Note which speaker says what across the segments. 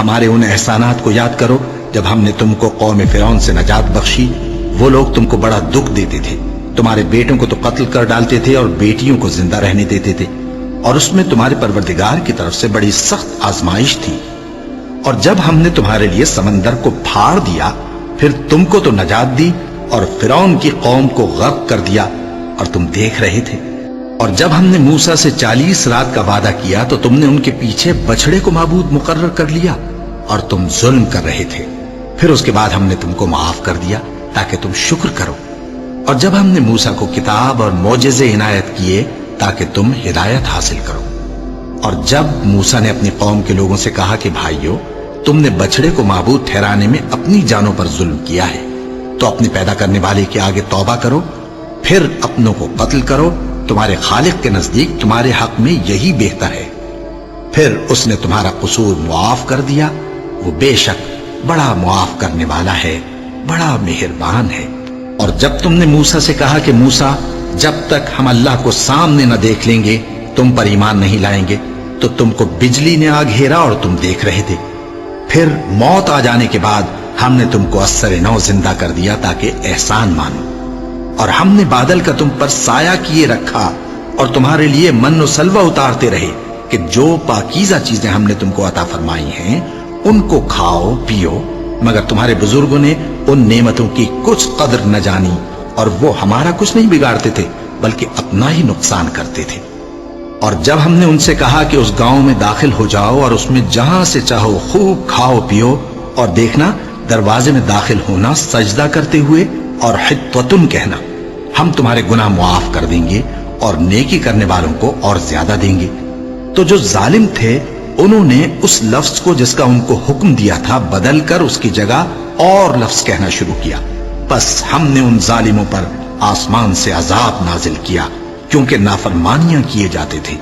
Speaker 1: ہمارے ان احسانات کو یاد کرو جب ہم نے تم کو قوم فرعون سے نجات بخشی۔ وہ لوگ تم کو بڑا دکھ دیتے تھے، تمہارے بیٹوں کو تو قتل کر ڈالتے تھے اور بیٹیوں کو زندہ رہنے دیتے تھے، اور اس میں تمہارے پروردگار کی طرف سے بڑی سخت آزمائش تھی۔ اور جب ہم نے تمہارے لیے سمندر کو پھاڑ دیا، پھر تم کو تو نجات دی اور فرعون کی قوم کو غرق کر دیا، اور تم دیکھ رہے تھے۔ اور جب ہم نے موسیٰ سے 40 رات کا وعدہ کیا تو تم نے ان کے پیچھے بچڑے کو معبود مقرر کر لیا، اور تم ظلم کر رہے تھے۔ پھر اس کے بعد ہم نے تم کو معاف کر دیا تاکہ تم شکر کرو۔ اور جب ہم نے موسیٰ کو کتاب اور معجزے عنایت کیے تاکہ تم ہدایت حاصل کرو۔ اور جب موسیٰ نے اپنی قوم کے لوگوں سے کہا کہ بھائیو، تم نے بچڑے کو معبود ٹھہرانے میں اپنی جانوں پر ظلم کیا ہے، تو اپنے پیدا کرنے والے کے آگے توبہ کرو، پھر اپنوں کو قتل کرو، تمہارے خالق کے نزدیک تمہارے حق میں یہی بہتر ہے۔ پھر اس نے تمہارا قصور معاف کر دیا، وہ بے شک بڑا معاف کرنے والا ہے، بڑا مہربان ہے۔ اور جب تم نے موسیٰ سے کہا کہ موسیٰ، جب تک ہم اللہ کو سامنے نہ دیکھ لیں گے تم پر ایمان نہیں لائیں گے، تو تم کو بجلی نے آ گھیرا اور تم دیکھ رہے تھے۔ پھر موت آ جانے کے بعد ہم نے تم کو اثر نو زندہ کر دیا تاکہ احسان مانو۔ اور ہم نے بادل کا تم پر سایہ کیے رکھا اور تمہارے لیے من و سلوہ اتارتے رہے کہ جو پاکیزہ چیزیں ہم نے تم کو عطا فرمائی ہیں ان کو کھاؤ پیو، مگر تمہارے بزرگوں نے ان نعمتوں کی کچھ قدر نہ جانی، اور وہ ہمارا کچھ نہیں بگاڑتے تھے بلکہ اپنا ہی نقصان کرتے تھے۔ اور جب ہم نے ان سے کہا کہ اس گاؤں میں داخل ہو جاؤ اور اس میں جہاں سے چاہو خوب کھاؤ پیو، اور دیکھنا دروازے میں داخل ہونا سجدہ کرتے ہوئے اور حطوتن کہنا، ہم تمہارے گناہ معاف کر دیں گے اور نیکی کرنے والوں کو اور زیادہ دیں گے، تو جو ظالم تھے انہوں نے اس لفظ کو جس کا ان کو حکم دیا تھا بدل کر اس کی جگہ اور لفظ کہنا شروع کیا، بس ہم نے ان ظالموں پر آسمان سے عذاب نازل کیا کیونکہ نافرمانیاں کیے جاتے تھے۔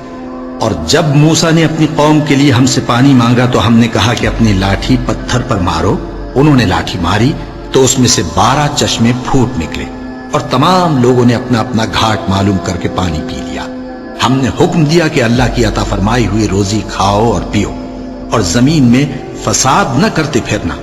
Speaker 1: اور جب موسیٰ نے اپنی قوم کے لیے ہم سے پانی مانگا تو ہم نے کہا کہ اپنی لاٹھی پتھر پر مارو، انہوں نے لاٹھی ماری تو اس میں سے 12 چشمے پھوٹ نکلے، اور تمام لوگوں نے اپنا اپنا گھاٹ معلوم کر کے پانی پی لیا۔ ہم نے حکم دیا کہ اللہ کی عطا فرمائی ہوئی روزی کھاؤ اور پیو، اور زمین میں فساد نہ کرتے پھرنا،